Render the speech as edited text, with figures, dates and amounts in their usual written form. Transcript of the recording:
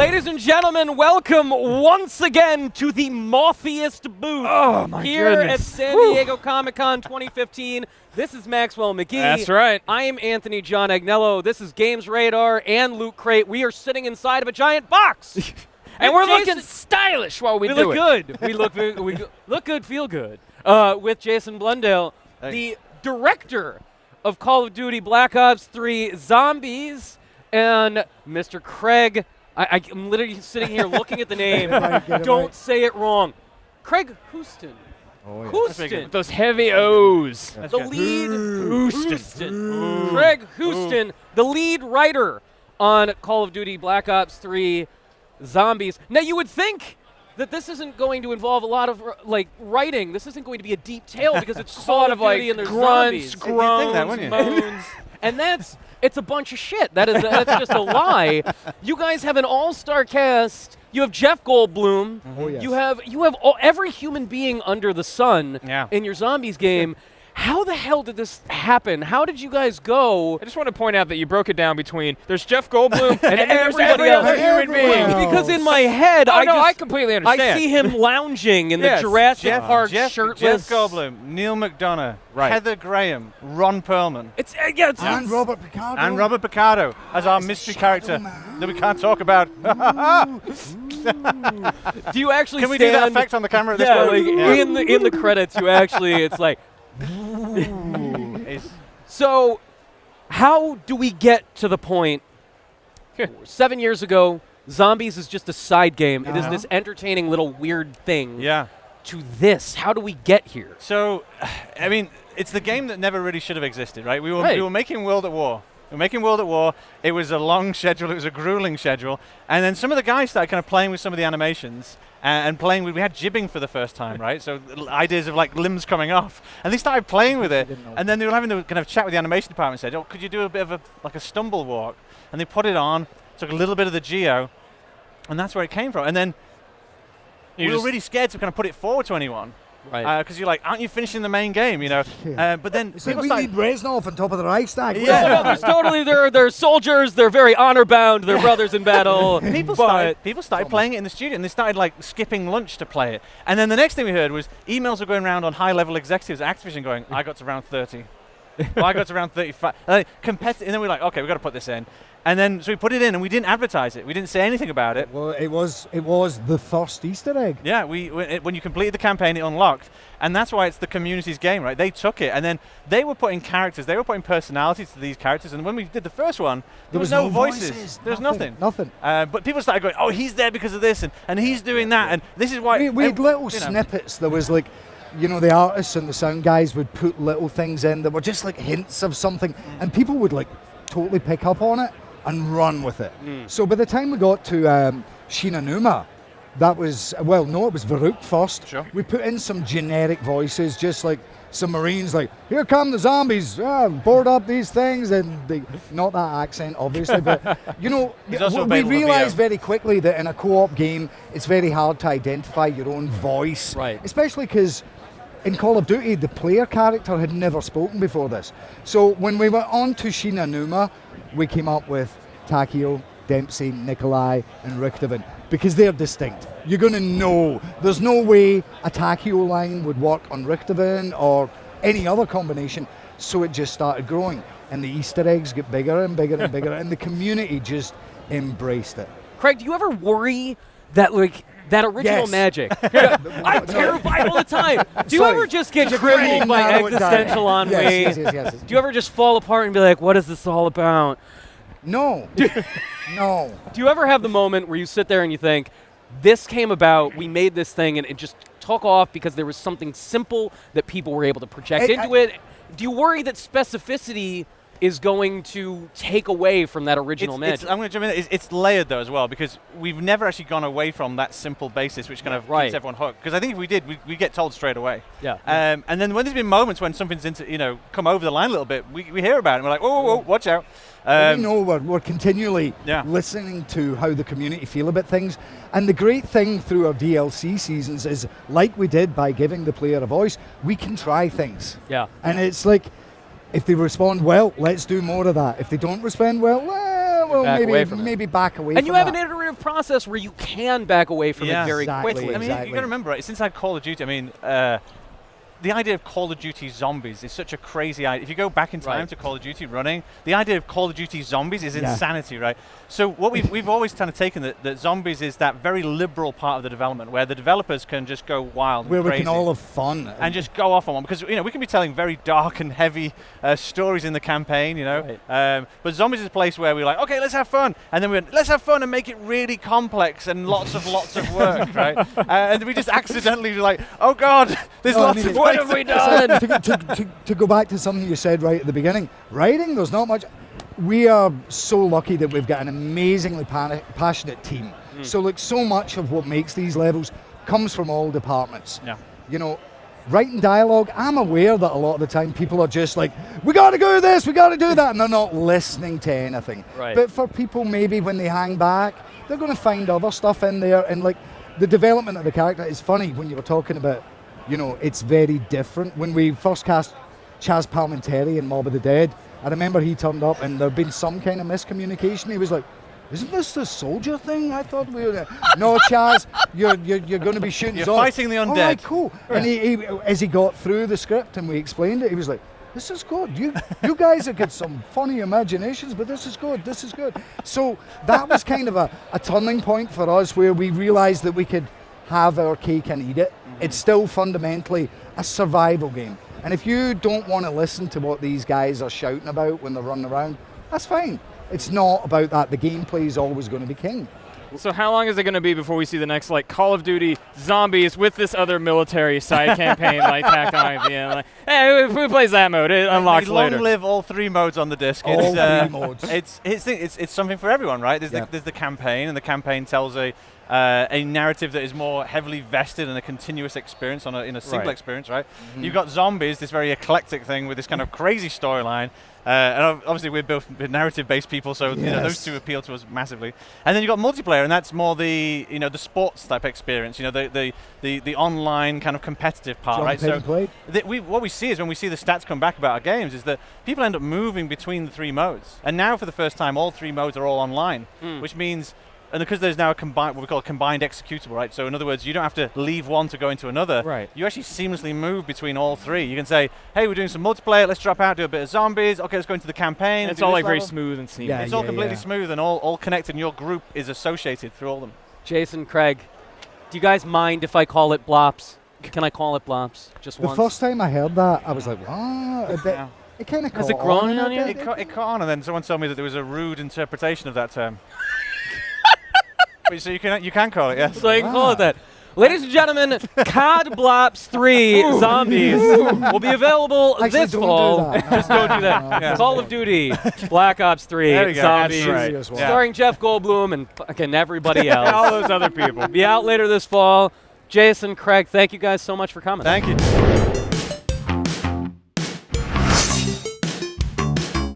Ladies and gentlemen, welcome once again to the mothiest booth here at San Diego Comic-Con 2015. This is Maxwell McGee. That's right. I am Anthony John Agnello. This is Gamesradar and Loot Crate. We are sitting inside of a giant box. And we're looking stylish while we do it. We look good. We look good, feel good. With Jason Blundel, the director of Call of Duty Black Ops 3 Zombies, and Mr. Craig. I'm literally sitting here looking at the name. Don't say it wrong. Craig Houston. Oh, yeah. Houston. Those heavy O's. The lead Houston. Craig Houston, the lead writer on Call of Duty Black Ops 3 Zombies. Now, you would think that this isn't going to involve a lot of writing. This isn't going to be a deep tale because it's Call of Duty and there's grunts, zombies. groans, moans, and it's a bunch of shit. That's just a lie. You guys have an all-star cast. You have Jeff Goldblum. Oh, yes. You have every human being under the sun in your Zombies game. How the hell did this happen? How did you guys go? I just want to point out that you broke it down between there's Jeff Goldblum and then there's everybody every else. other human being. Because in my head, I completely understand. I see him lounging in the Jurassic Park shirtless. Jeff Goldblum, Neil McDonough, Right. Heather Graham, Ron Perlman. And Robert Picardo. And Robert Picardo as our mystery character that we can't talk about. Do you actually Can we do that effect on the camera at this point? In the credits, you actually, it's like. So, how do we get to the point? 7 years ago, Zombies is just a side game. It is this entertaining little weird thing. Yeah. To this, how do we get here? So, I mean, it's the game that never really should have existed, right? We were making World at War. We were making World at War. It was a long schedule. It was a grueling schedule. And then some of the guys started kind of playing with some of the animations and playing with, we had jibbing for the first time, right? So ideas of like limbs coming off. And they started playing with it. And then they were having to kind of chat with the animation department and said, oh, could you do a bit of a stumble walk? And they put it on, took a little bit of the geo, and that's where it came from. And then we were really scared to kind of put it forward to anyone. Right. Because you're like, aren't you finishing the main game, you know? But then So we need Reznov on top of the Reichstag. No, there's totally, they're soldiers, they're very honor-bound, they're brothers in battle. People started playing it in the studio, and they started like skipping lunch to play it. And then the next thing we heard was emails were going around on high-level executives at Activision going, I got to round 30. Well, I got to round 35. And then we're like, okay, we've got to put this in. And then, so we put it in, and we didn't advertise it. We didn't say anything about it. Well, it was the first Easter egg. Yeah, when you completed the campaign, it unlocked. And that's why it's the community's game, right? They took it, and then they were putting characters, they were putting personalities to these characters. And when we did the first one, there was no voices. There was nothing. Nothing. But people started going, oh, he's there because of this, and he's doing that, and this is why. We had little snippets. There was like, the artists and the sound guys would put little things in that were just like hints of something, and people would like totally pick up on it and run with it. So by the time we got to Shinanuma, that was, it was Varuk first. Sure. We put in some generic voices, just like some Marines, like, here come the zombies, board up these things, and not that accent, obviously, but, we realized very quickly that in a co-op game, it's very hard to identify your own voice. Right. Especially because in Call of Duty, the player character had never spoken before this. So when we went on to Shinanuma, we came up with Takio, Dempsey, Nikolai, and Richtofen, because they're distinct. You're going to know. There's no way a Takio line would work on Richtofen or any other combination, so it just started growing. And the Easter eggs get bigger and bigger and bigger, and the community just embraced it. Craig, do you ever worry that, that original magic? I'm terrified all the time. Do you ever just get crippled by existential ennui? Yes. Do you ever just fall apart and be like, what is this all about? No. No. Do you ever have the moment where you sit there and you think, this came about, we made this thing, and it just took off because there was something simple that people were able to project into it? Do you worry that specificity is going to take away from that original magic? I'm going to jump in. It's layered, though, as well, because we've never actually gone away from that simple basis, which kind of keeps everyone hooked. Because I think if we did, we get told straight away. Yeah. And then when there's been moments when something's come over the line a little bit, we hear about it, and we're like, whoa, watch out. We know we're continually listening to how the community feel about things. And the great thing through our DLC seasons is, like we did by giving the player a voice, we can try things. Yeah. And it's like, if they respond well, let's do more of that. If they don't respond well, well, back away from maybe back away and from you have that. an iterative process where you can back away from Yeah. it very Exactly. quickly. I mean, Exactly. you got to remember, right? Since I had Call of Duty, I mean, the idea of Call of Duty Zombies is such a crazy idea. If you go back in time Right. to Call of Duty running, the idea of Call of Duty Zombies is Yeah. insanity, right? So what we've always kind of taken that Zombies is that very liberal part of the development where the developers can just go wild where and we crazy can all have fun. and just go off on one, because we can be telling very dark and heavy stories in the campaign, Right. but Zombies is a place where we're like, okay, let's have fun, and then let's have fun and make it really complex and lots of work, right? And we just accidentally like, oh god, there's No, I lots mean, of What ways have we to- done? to go back to something you said right at the beginning, writing, there's not much. We are so lucky that we've got an amazingly passionate team. So like so much of what makes these levels comes from all departments. Yeah. You know, writing dialogue, I'm aware that a lot of the time people are just like, we got to do this, we got to do that, and they're not listening to anything. Right. But for people maybe when they hang back, they're going to find other stuff in there, and like the development of the character is funny when you were talking about, it's very different. When we first cast Chaz Palminteri in Mob of the Dead, I remember he turned up and there'd been some kind of miscommunication. He was like, isn't this the soldier thing? I thought we were... No, Chaz, you're going to be shooting You're zombies. fighting the All undead. right, cool. And he, as he got through the script and we explained it, he was like, this is good. You guys have got some funny imaginations, but this is good. This is good. So that was kind of a turning point for us where we realized that we could have our cake and eat it. It's still fundamentally a survival game. And if you don't want to listen to what these guys are shouting about when they're running around, that's fine. It's not about that. The gameplay is always going to be king. So how long is it going to be before we see the next Call of Duty Zombies with this other military side campaign tacked on at the end? Like, hey, who plays that mode? It unlocks Long later. live all three modes on the disc. All three modes. It's something for everyone, right? There's the campaign, and the campaign tells a narrative that is more heavily vested in a continuous experience in a single Right. experience, right? You've got Zombies, this very eclectic thing with this kind of crazy storyline. And obviously we're both narrative-based people, so those two appeal to us massively. And then you've got multiplayer, and that's more the the sports type experience, the online kind of competitive part, right? So what we see is when we see the stats come back about our games is that people end up moving between the three modes. And now for the first time, all three modes are all online, which means. And because there's now what we call a combined executable, right? So in other words, you don't have to leave one to go into another. Right. You actually seamlessly move between all three. You can say, hey, we're doing some multiplayer, let's drop out, do a bit of zombies, okay, let's go into the campaign. And it's do all this very level. smooth and seamless. Yeah, It's all completely smooth and all connected, and your group is associated through all of them. Jason, Craig, do you guys mind if I call it Blops? Can I call it Blops just The once? first time I heard that, I was like, wow. It kind of Has it grown on you? It caught on, and then someone told me that there was a rude interpretation of that term. So you can call it, yes. So you can call it that. Ladies and gentlemen, COD Blops 3 Zombies will be available Actually, this don't fall. do that. Just don't do that. Yeah. Call of Duty, Black Ops 3 There you go. Zombies, That's right. Yeah. starring Jeff Goldblum and fucking everybody else. all those other people. Be out later this fall. Jason, Craig, thank you guys so much for coming. Thank you.